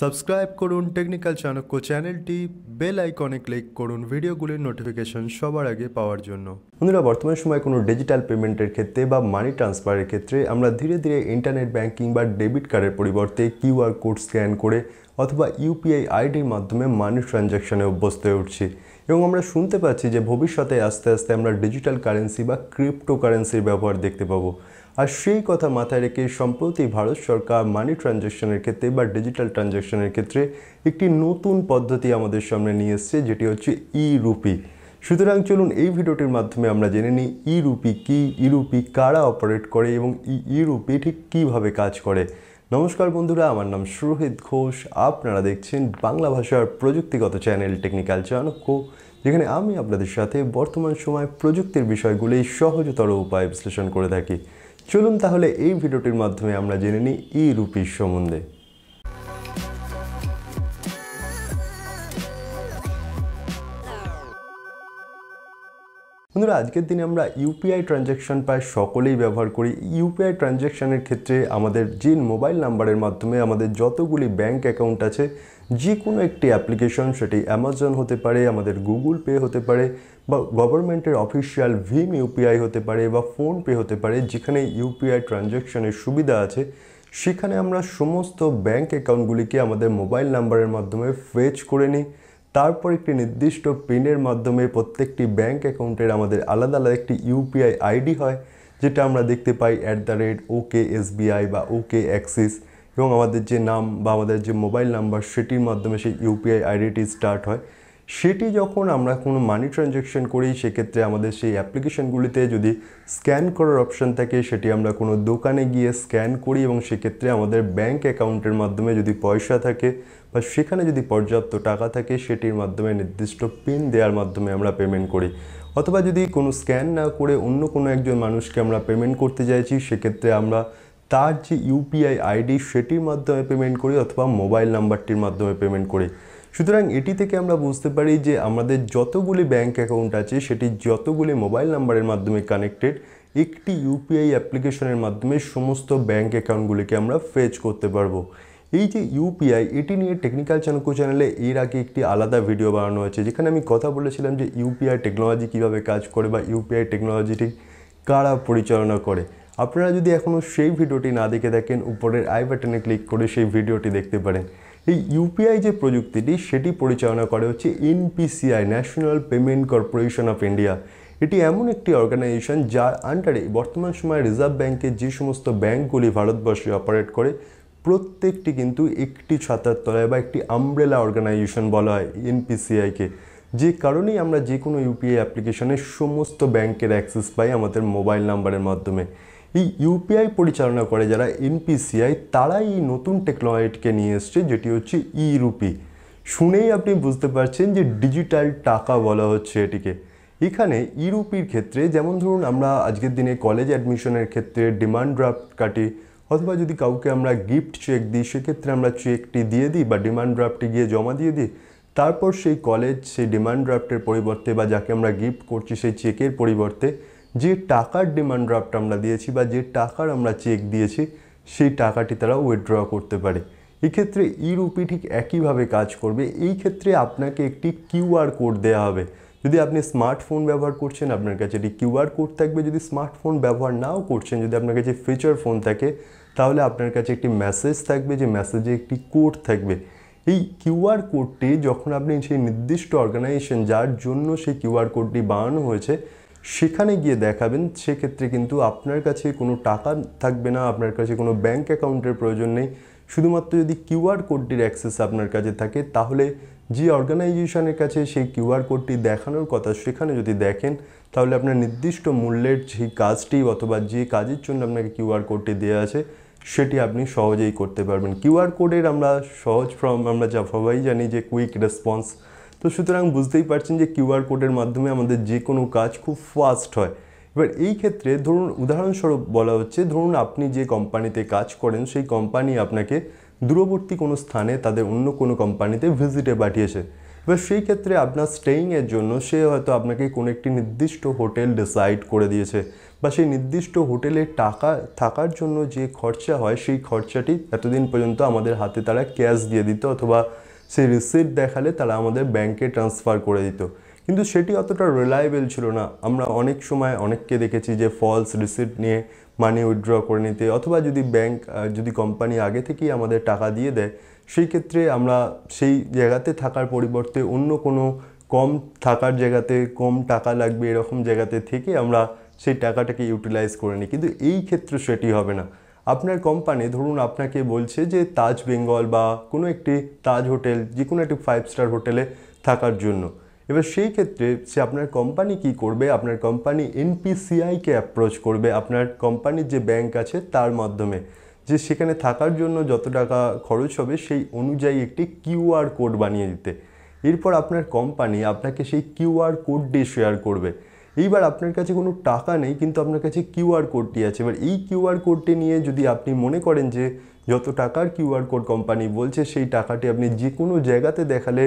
Subscribe করুন technical Chanakya চ্যানেলটি, bell আইকনে ক্লিক করুন ভিডিওগুলির নোটিফিকেশন সবার আগে পাওয়ার জন্য। বন্ধুরা, বর্তমান সময়ে কোনো ডিজিটাল পেমেন্টের ক্ষেত্রে বা মানি ট্রান্সফারের ক্ষেত্রে আমরা ধীরে ধীরে ইন্টারনেট ব্যাংকিং বা ডেবিট কার্ডের পরিবর্তে কিউআর কোড স্ক্যান করে অথবা ইউপিআই আইডির মাধ্যমে মানি ট্রানজ্যাকশনে অভ্যস্ত হয়ে উঠছি এবং আমরা শুনতে পাচ্ছি যে ভবিষ্যতে আস্তে আস্তে আমরা ডিজিটাল কারেন্সি বা ক্রিপ্টোকারেন্সির ব্যবহার দেখতে পাবো। আর সেই কথা মাথায় রেখে সম্প্রতি ভারত সরকার মানি ট্রানজ্যাকশনের ক্ষেত্রে বা ডিজিটাল ট্রানজ্যাকশনের ক্ষেত্রে একটি নতুন পদ্ধতি আমাদের সামনে নিয়ে এসেছে, যেটি হচ্ছে ই রুপি। সুতরাং চলুন এই ভিডিওটির মাধ্যমে আমরা জেনে নিই ই রুপি কী, ই রুপি কারা অপারেট করে এবং ই রুপি ঠিক কীভাবে কাজ করে। নমস্কার বন্ধুরা, আমার নাম সুরোহিত ঘোষ। আপনারা দেখছেন বাংলা ভাষার প্রযুক্তিগত চ্যানেল টেকনিক্যাল চাণক্য, যেখানে আমি আপনাদের সাথে বর্তমান সময় প্রযুক্তির বিষয়গুলি সহজতর উপায়ে বিশ্লেষণ করে থাকি। চলুন তাহলে এই ভিডিওটির মাধ্যমে আমরা জেনে নিই ই রুপির সম্বন্ধে। বন্ধুরা, আজকের দিনে আমরা ইউপিআই ট্রানজ্যাকশন প্রায় সকলেই ব্যবহার করি। ইউপিআই ট্রানজ্যাকশনের ক্ষেত্রে আমাদের যে মোবাইল নাম্বারের মাধ্যমে আমাদের যতগুলি ব্যাংক অ্যাকাউন্ট আছে, যে কোনো একটি অ্যাপ্লিকেশন, সেটি অ্যামাজন হতে পারে, আমাদের গুগল পে হতে পারে, বা গভর্নমেন্টের অফিসিয়াল ভিম ইউপিআই হতে পারে, বা ফোনপে হতে পারে, যেখানে ইউপিআই ট্রানজ্যাকশনের সুবিধা আছে, সেখানে আমরা সমস্ত ব্যাংক অ্যাকাউন্টগুলিকে আমাদের মোবাইল নাম্বারের মাধ্যমে ফেচ করে নিই। তারপর একটি নির্দিষ্ট পিনের মাধ্যমে প্রত্যেকটি ব্যাংক অ্যাকাউন্টের আমাদের আলাদা আলাদা একটি ইউপিআই আইডি হয়, যেটা আমরা দেখতে পাই @OKSBI বা OK অ্যাক্সিস, এবং আমাদের যে নাম বা আমাদের যে মোবাইল নাম্বার সেটির মাধ্যমে সেই ইউপিআই আইডিটি স্টার্ট হয়। সেটি যখন আমরা কোনো মানি ট্রানজ্যাকশন করি, সেক্ষেত্রে আমাদের সেই অ্যাপ্লিকেশনগুলিতে যদি স্ক্যান করার অপশান থাকে, সেটি আমরা কোনো দোকানে গিয়ে স্ক্যান করি এবং সেক্ষেত্রে আমাদের ব্যাংক অ্যাকাউন্টের মাধ্যমে যদি পয়সা থাকে বা সেখানে যদি পর্যাপ্ত টাকা থাকে, সেটির মাধ্যমে নির্দিষ্ট পিন দেওয়ার মাধ্যমে আমরা পেমেন্ট করি। অথবা যদি কোনো স্ক্যান না করে অন্য কোনো একজন মানুষকে আমরা পেমেন্ট করতে চাইছি, সেক্ষেত্রে আমরা তার যে ইউপিআই আইডি সেটির মাধ্যমে পেমেন্ট করি অথবা মোবাইল নাম্বারটির মাধ্যমে পেমেন্ট করি। সুতরাং এটি থেকে আমরা বুঝতে পারি যে আমাদের যতগুলি ব্যাংক অ্যাকাউন্ট আছে, সেটি যতগুলি মোবাইল নাম্বারের মাধ্যমে কানেক্টেড, একটি ইউপিআই অ্যাপ্লিকেশনের মাধ্যমে সমস্ত ব্যাংক অ্যাকাউন্টগুলিকে আমরা ফেচ করতে পারবো। এই যে ইউপিআই, এটি নিয়ে টেকনিক্যাল চাণক্য চ্যানেলে এর আগে একটি আলাদা ভিডিও বানানো হয়েছে, যেখানে আমি কথা বলেছিলাম যে ইউপিআই টেকনোলজি কীভাবে কাজ করে বা ইউপিআই টেকনোলজিটি কারা পরিচালনা করে। আপনারা যদি এখনও সেই ভিডিওটি না দেখে থাকেন, উপরের আই বাটনে ক্লিক করে সেই ভিডিওটি দেখতে পারেন। এই ইউপিআই যে প্রযুক্তিটি, সেটি পরিচালনা করে হচ্ছে NPCI, national payment corporation of India. এটি এমন একটি অর্গানাইজেশন যার আন্ডারে বর্তমান সময়ে রিজার্ভ ব্যাংকের যে সমস্ত ব্যাংকগুলি ভারতবর্ষে অপারেট করে, প্রত্যেকটি কিন্তু একটি ছাতার তলায় বা একটি আমব্রেলা অর্গানাইজেশন বলা হয় এনপিসিআইকে। যে কারণেই আমরা যে কোনো ইউপিআই অ্যাপ্লিকেশনের সমস্ত ব্যাংকের অ্যাক্সেস পাই আমাদের মোবাইল নাম্বারের মাধ্যমে। এই ইউপিআই পরিচালনা করে যারা এনপিসিআই, তারাই এই নতুন টেকনোলজিকে নিয়ে এসছে, যেটি হচ্ছে ই রুপি। শুনেই আপনি বুঝতে পারছেন যে ডিজিটাল টাকা বলা হচ্ছে এটিকে। এখানে ই রুপির ক্ষেত্রে যেমন ধরুন, আমরা আজকের দিনে কলেজ অ্যাডমিশনের ক্ষেত্রে ডিমান্ড ড্রাফট কাটি, অথবা যদি কাউকে আমরা গিফট চেক দিই, সেক্ষেত্রে আমরা চেকটি দিয়ে দিই বা ডিমান্ড ড্রাফটটি গিয়ে জমা দিয়ে দিই। তারপর সেই কলেজ সেই ডিমান্ড ড্রাফটের পরিবর্তে বা যাকে আমরা গিফট করছি সেই চেকের পরিবর্তে যে টাকার ডিমান্ড ড্রাফট আমরা দিয়েছি বা যে টাকার আমরা চেক দিয়েছি, সেই টাকাটি তারা উইথড্র করতে পারে। এক্ষেত্রে ই রুপি ঠিক একইভাবে কাজ করবে। এই ক্ষেত্রে আপনাকে একটি কিউআর কোড দেওয়া হবে। যদি আপনি স্মার্টফোন ব্যবহার করছেন, আপনার কাছে একটি কিউআর কোড থাকবে। যদি স্মার্টফোন ব্যবহার নাও করছেন, যদি আপনার কাছে ফিচার ফোন থাকে, তাহলে আপনার কাছে একটি মেসেজ থাকবে, যে মেসেজে একটি কোড থাকবে। এই কিউআর কোডটি যখন আপনি সেই নির্দিষ্ট অর্গানাইজেশন যার জন্য সেই কিউআর কোডটি বানানো হয়েছে, সেখানে গিয়ে দেখাবেন, সেক্ষেত্রে কিন্তু আপনার কাছে কোনো টাকা থাকবে না, আপনার কাছে কোনো ব্যাংক অ্যাকাউন্টের প্রয়োজন নেই। শুধুমাত্র যদি কিউআর কোডটির অ্যাক্সেস আপনার কাছে থাকে, তাহলে যে অর্গানাইজেশনের কাছে সেই কিউআর কোডটি দেখানোর কথা, সেখানে যদি দেখেন, তাহলে আপনার নির্দিষ্ট মূল্যের সেই কাজটি অথবা যে কাজের জন্য আপনাকে কিউআর কোডটি দেওয়া আছে, সেটি আপনি সহজেই করতে পারবেন। কিউআর কোডের আমরা সহজ ফর্ম আমরা সবাই জানি যে কুইক রেসপন্স। তো সুতরাং বুঝতেই পারছেন যে কিউআর কোডের মাধ্যমে আমাদের যে কোনো কাজ খুব ফাস্ট হয়। এবার এই ক্ষেত্রে ধরুন, উদাহরণস্বরূপ বলা হচ্ছে, ধরুন আপনি যে কোম্পানিতে কাজ করেন, সেই কোম্পানি আপনাকে দূরবর্তী কোনো স্থানে তাদের অন্য কোনো কোম্পানিতে ভিজিটে পাঠিয়েছে। এবার সেই ক্ষেত্রে আপনার স্টেইংয়ের জন্য সে হয়তো আপনাকে কোনো একটি নির্দিষ্ট হোটেল ডিসাইড করে দিয়েছে, বা সেই নির্দিষ্ট হোটেলে টাকা থাকার জন্য যে খরচা হয় সেই খরচাটি এতদিন পর্যন্ত আমাদের হাতে তারা ক্যাশ দিয়ে দিত, অথবা সেই রিসিপ্ট দেখালে তারা আমাদের ব্যাংকে ট্রান্সফার করে দিত। কিন্তু সেটি অতটা রিলায়েবল ছিল না। আমরা অনেক সময় অনেককে দেখেছি যে ফলস রিসিপ্ট নিয়ে মানি উইথড্র করে নিতে, অথবা যদি কোম্পানি আগে থেকেই আমাদের টাকা দিয়ে দেয়, সেই ক্ষেত্রে আমরা সেই জায়গাতে থাকার পরিবর্তে অন্য কোনো কম থাকার জায়গাতে কম টাকা লাগবে এরকম জায়গাতে থেকে আমরা সেই টাকাটাকে ইউটিলাইজ করে নিই। কিন্তু এই ক্ষেত্রে সেটি হবে না। আপনার কোম্পানি ধরুন আপনাকে বলছে যে তাজ বেঙ্গল বা কোনো একটি তাজ হোটেল, যে কোনো একটি 5 স্টার হোটেলে থাকার জন্য। এবার সেই ক্ষেত্রে আপনার কোম্পানি কি করবে, আপনার কোম্পানি এনপিসিআইকে অ্যাপ্রোচ করবে আপনার কোম্পানির যে ব্যাংক আছে তার মাধ্যমে, যে সেখানে থাকার জন্য যত টাকা খরচ হবে সেই অনুযায়ী একটি কিউআর কোড বানিয়ে দিতে। এরপর আপনার কোম্পানি আপনাকে সেই কিউআর কোডটি শেয়ার করবে। এইবার আপনার কাছে কোনো টাকা নেই, কিন্তু আপনার কাছে কিউআর কোডটি আছে। এবার এই কিউআর কোডটি নিয়ে যদি আপনি মনে করেন যে যত টাকার কিউআর কোড কোম্পানি বলছে সেই টাকাটি আপনি যে কোনো জায়গাতে দেখালে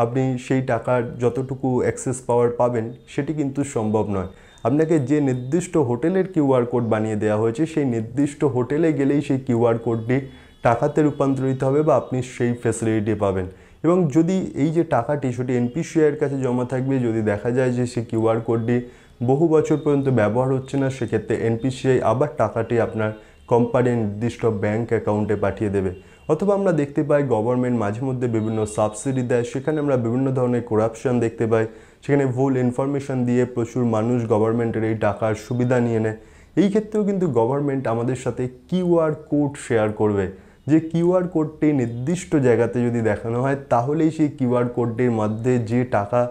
আপনি সেই টাকার যতটুকু অ্যাক্সেস পাওয়ার পাবেন, সেটি কিন্তু সম্ভব নয়। আপনাকে যে নির্দিষ্ট হোটেলের কিউআর কোড বানিয়ে দেওয়া হয়েছে সেই নির্দিষ্ট হোটেলে গেলেই সেই কিউআর কোডটি টাকাতে রূপান্তরিত হবে, বা আপনি সেই ফ্যাসিলিটি পাবেন। এবং যদি এই যে টাকাটি সেটি এনপিসিআইয়ের কাছে জমা থাকবে, যদি দেখা যায় যে সেই কিউআর কোডটি বহু বছর পর্যন্ত ব্যবহার হচ্ছে না, সেক্ষেত্রে এনপিসিআই আবার টাকাটি আপনার কোম্পানির নির্দিষ্ট ব্যাংক অ্যাকাউন্টে পাঠিয়ে দেবে। অথবা আমরা দেখতে পাই গভর্নমেন্ট মাঝে মধ্যে বিভিন্ন সাবসিডি দেয়, সেখানে আমরা বিভিন্ন ধরনের করাপশন দেখতে পাই। সেখানে ভুল ইনফরমেশন দিয়ে প্রচুর মানুষ গভর্নমেন্টের এই টাকার সুবিধা নিয়ে নেয়। এই ক্ষেত্রেও কিন্তু গভর্নমেন্ট আমাদের সাথে কিউআর কোড শেয়ার করবে, যে কিউআর কোডটি নির্দিষ্ট জায়গাতে যদি দেখানো হয় তাহলেই সেই কিউআর কোডটির মধ্যে যে টাকা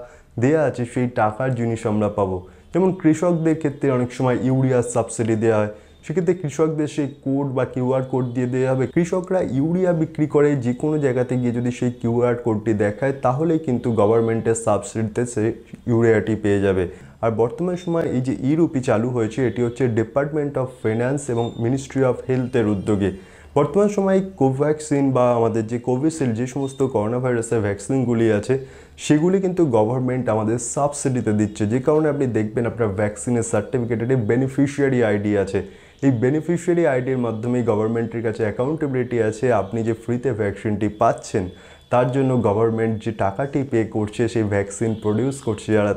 দেয়া আছে সেই টাকার জিনিস আমরা পাবো। যেমন কৃষকদের ক্ষেত্রে অনেক সময় ইউরিয়ার সাবসিডি দেওয়া হয়, সেক্ষেত্রে কৃষকদের সেই কোড বা কিউআর কোড দিয়ে দেওয়া হবে। কৃষকরা ইউরিয়া বিক্রি করে যে কোনো জায়গাতে গিয়ে যদি সেই কিউআর কোডটি দেখায় তাহলেই কিন্তু গভর্নমেন্টের সাবসিডিতে সে ইউরিয়াটি পেয়ে যাবে। আর বর্তমান সময় এই যে ই-রুপি চালু হয়েছে, এটি হচ্ছে ডিপার্টমেন্ট অফ ফাইন্যান্স এবং মিনিস্ট্রি অফ হেলথের উদ্যোগে। বর্তমান সময়ে কোভ্যাক্সিন বা আমাদের যে কোভিশিল্ড, যে সমস্ত করোনা ভাইরাসের ভ্যাকসিনগুলি আছে সেগুলি কিন্তু গভর্নমেন্ট আমাদের সাবসিডিতে দিচ্ছে। যে কারণে আপনি দেখবেন আপনার ভ্যাকসিনের সার্টিফিকেটে বেনিফিশিয়ারি আইডি আছে। এই বেনিফিশিয়ারি আইডির মাধ্যমেই গভর্নমেন্টের কাছে অ্যাকাউন্টেবিলিটি আছে। আপনি যে ফ্রিতে ভ্যাকসিনটি পাচ্ছেন তার জন্য গভর্নমেন্ট যে টাকাটি পে করছে সেই ভ্যাকসিন প্রডিউস করছে যারা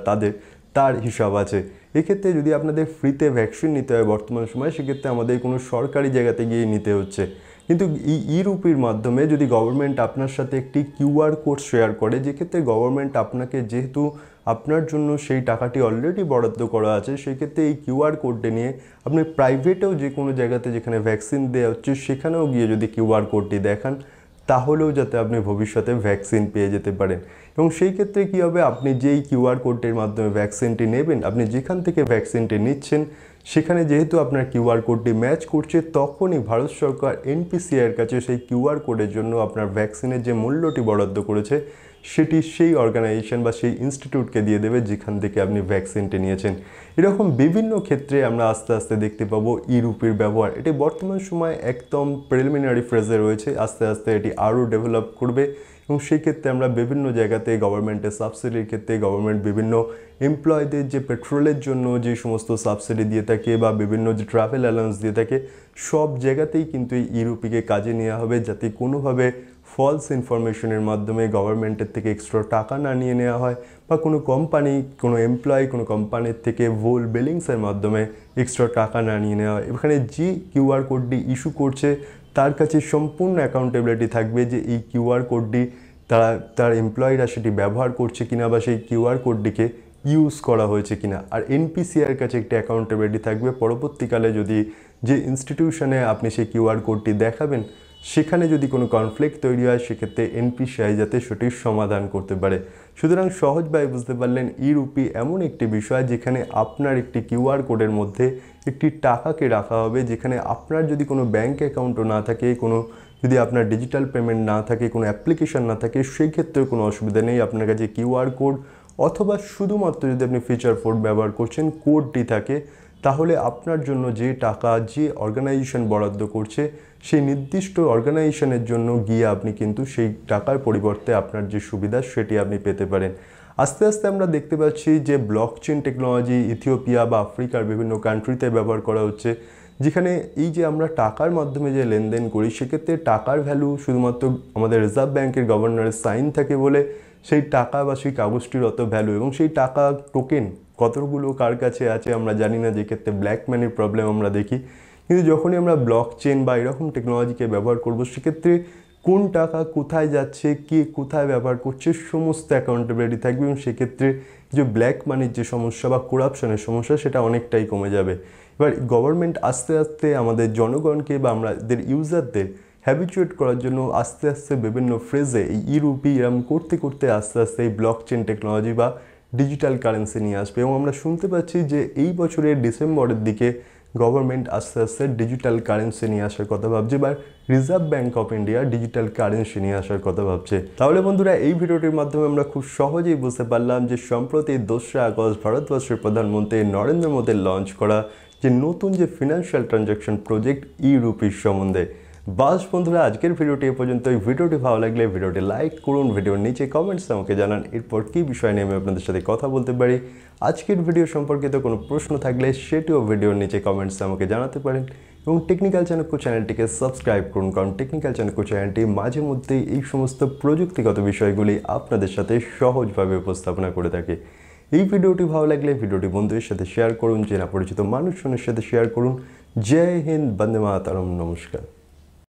তার হিসাব আছে। এক্ষেত্রে যদি আপনাদের ফ্রিতে ভ্যাকসিন নিতে হয় বর্তমান সময়, সেক্ষেত্রে আমাদের কোনো সরকারি জায়গাতে গিয়ে নিতে হচ্ছে। কিন্তু এই ই-রুপির মাধ্যমে যদি গভর্নমেন্ট আপনার সাথে একটি কিউআর কোড শেয়ার করে, যেক্ষেত্রে গভর্নমেন্ট আপনাকে, যেহেতু আপনার জন্য সেই টাকাটি অলরেডি বরাদ্দ করা আছে, সেই ক্ষেত্রে এই কিউআর কোডটি নিয়ে আপনি প্রাইভেটেও যে কোনো জায়গাতে যেখানে ভ্যাকসিন দেওয়া হচ্ছে সেখানেও গিয়ে যদি কিউআর কোডটি দেখান, তাহলেও যাতে আপনি ভবিষ্যতে ভ্যাকসিন পেয়ে যেতে পারেন। এবং সেই ক্ষেত্রে কী হবে, আপনি যেই কিউআর কোডটির মাধ্যমে ভ্যাকসিনটি নেবেন, আপনি যেখান থেকে ভ্যাকসিনটি নিচ্ছেন সেখানে যেহেতু আপনার কিউআর কোডটি ম্যাচ করছে, তখনই ভারত সরকার এনপিসিআইয়ের কাছে সেই কিউআর কোডের জন্য আপনার ভ্যাকসিনের যে মূল্যটি বরাদ্দ করেছে সেটি সেই অর্গানাইজেশন বা সেই ইনস্টিটিউটকে দিয়ে দেবে যেখান থেকে আপনি ভ্যাকসিনটি নিয়েছেন। এরকম বিভিন্ন ক্ষেত্রে আমরা আস্তে আস্তে দেখতে পাবো ই-রুপির ব্যবহার। এটি বর্তমান সময় একদম প্রিলিমিনারি ফেজে রয়েছে, আস্তে আস্তে এটি আরও ডেভেলপ করবে। এবং সেই ক্ষেত্রে আমরা বিভিন্ন জায়গাতে গভর্নমেন্টের সাবসিডির ক্ষেত্রে গভর্নমেন্ট বিভিন্ন এমপ্লয়ীদের যে পেট্রোলের জন্য যে সমস্ত সাবসিডি দিয়ে থাকে বা বিভিন্ন যে ট্রাভেল অ্যালাউন্স দিয়ে থাকে, সব জায়গাতেই কিন্তু এই ই-রুপিকে কাজে নেওয়া হবে, যাতে কোনোভাবে ফলস ইনফরমেশনের মাধ্যমে গভর্নমেন্টের থেকে এক্সট্রা টাকা না নিয়ে নেওয়া হয়, বা কোনো কোম্পানি, কোনো এমপ্লয়ি কোনো কোম্পানির থেকে ভুল বিলিংসের মাধ্যমে এক্সট্রা টাকা না নিয়ে নেওয়া হয়। এখানে যে কিউআর কোডটি ইস্যু করছে তার কাছে সম্পূর্ণ অ্যাকাউন্টেবিলিটি থাকবে যে এই কিউআর কোডটি তার এমপ্লয়িরা সেটি ব্যবহার করছে কিনা, বা সেই কিউআর কোডটিকে ইউজ করা হয়েছে কিনা। আর এনপিসিআইয়ের কাছে একটি অ্যাকাউন্টেবিলিটি থাকবে, পরবর্তীকালে যদি যে ইনস্টিটিউশনে আপনি সেই কিউআর কোডটি দেখাবেন সেখানে যদি কোনো কনফ্লিক্ট তৈরি হয়, সেক্ষেত্রে এনপিসিআই যাতে সেটির সমাধান করতে পারে। সুতরাং সহজভাবে বুঝতে পারলেন, ই-রুপি এমন একটি বিষয় যেখানে আপনার একটি কিউআর কোডের মধ্যে একটি টাকাকে রাখা হবে, যেখানে আপনার যদি কোনো ব্যাঙ্ক অ্যাকাউন্টও না থাকে, যদি আপনার ডিজিটাল পেমেন্ট না থাকে, কোনো অ্যাপ্লিকেশন না থাকে, সেই ক্ষেত্রেও কোনো অসুবিধা নেই। আপনার কাছে কিউআর কোড অথবা শুধুমাত্র যদি আপনি ফিচার ফোন ব্যবহার করছেন কোডটি থাকে, তাহলে আপনার জন্য যে টাকা যে অর্গানাইজেশন বরাদ্দ করছে সেই নির্দিষ্ট অর্গানাইজেশনের জন্য গিয়ে আপনি কিন্তু সেই টাকার পরিবর্তে আপনার যে সুবিধা সেটি আপনি পেতে পারেন। আস্তে আস্তে আমরা দেখতে পাচ্ছি যে ব্লকচেন টেকনোলজি ইথিওপিয়া বা আফ্রিকার বিভিন্ন কান্ট্রিতে ব্যবহার করা হচ্ছে, যেখানে এই যে আমরা টাকার মাধ্যমে যে লেনদেন করি সেক্ষেত্রে টাকার ভ্যালু শুধুমাত্র আমাদের রিজার্ভ ব্যাংকের গভর্নরের সাইন থাকে বলে সেই টাকা বা সেই কাগজটির অত ভ্যালু, এবং সেই টাকা টোকেন কতগুলো কার কাছে আছে আমরা জানি না, যে ক্ষেত্রে ব্ল্যাক মানির প্রবলেম আমরা দেখি। কিন্তু যখনই আমরা ব্লকচেন বা এরকম টেকনোলজিকে ব্যবহার করব সেক্ষেত্রে কোন টাকা কোথায় যাচ্ছে, কে কোথায় ব্যবহার করছে সমস্ত অ্যাকাউন্টেবিলিটি থাকবে, এবং সেক্ষেত্রে যে ব্ল্যাক মানির যে সমস্যা বা করাপশনের সমস্যা সেটা অনেকটাই কমে যাবে। এবার গভর্নমেন্ট আস্তে আস্তে আমাদের জনগণকে বা আমাদের ইউজারদের হ্যাবিচুয়েট করার জন্য আস্তে আস্তে বিভিন্ন ফ্রেজে এই ইউরোপি এরম করতে করতে আস্তে আস্তে এই ব্লকচেন টেকনোলজি বা ডিজিটাল কারেন্সি নিয়ে আসবে। এবং আমরা শুনতে পাচ্ছি যে এই বছরের ডিসেম্বরের দিকে গভর্নমেন্ট আস্তে আস্তে ডিজিটাল কারেন্সি নিয়ে আসার কথা ভাবছে, বা reserve bank of India digital currency নিয়ে আসার কথা ভাবছে। তাহলে বন্ধুরা, এই ভিডিওটির মাধ্যমে আমরা খুব সহজেই বুঝতে পারলাম যে সম্প্রতি 2রা আগস্ট ভারতবর্ষের প্রধানমন্ত্রী নরেন্দ্র মোদী লঞ্চ করা যে নতুন যে ফিনান্সিয়াল ট্রানজ্যাকশন প্রজেক্ট ইউরোপির সম্বন্ধে। বাস বন্ধুরা, আজকের ভিডিওটি এ পর্যন্ত। এই ভিডিওটি ভালো লাগলে ভিডিওটি লাইক করুন, ভিডিওর নিচে কমেন্টস আমাকে জানান এরপর কী বিষয় নিয়ে আমি আপনাদের সাথে কথা বলতে পারি। আজকের ভিডিও সম্পর্কিত কোনো প্রশ্ন থাকলে সেটিও ভিডিওর নিচে কমেন্টস আমাকে জানাতে পারেন, এবং টেকনিক্যাল চাণক্য চ্যানেলটিকে সাবস্ক্রাইব করুন, কারণ টেকনিক্যাল চাণক্য চ্যানেলটি মাঝে মধ্যেই এই সমস্ত প্রযুক্তিগত বিষয়গুলি আপনাদের সাথে সহজভাবে উপস্থাপনা করে থাকে। এই ভিডিওটি ভালো লাগলে ভিডিওটি বন্ধুদের সাথে শেয়ার করুন, চেনা পরিচিত মানুষজনের সাথে শেয়ার করুন। জয় হিন্দ, বন্দে মাতরম, নমস্কার।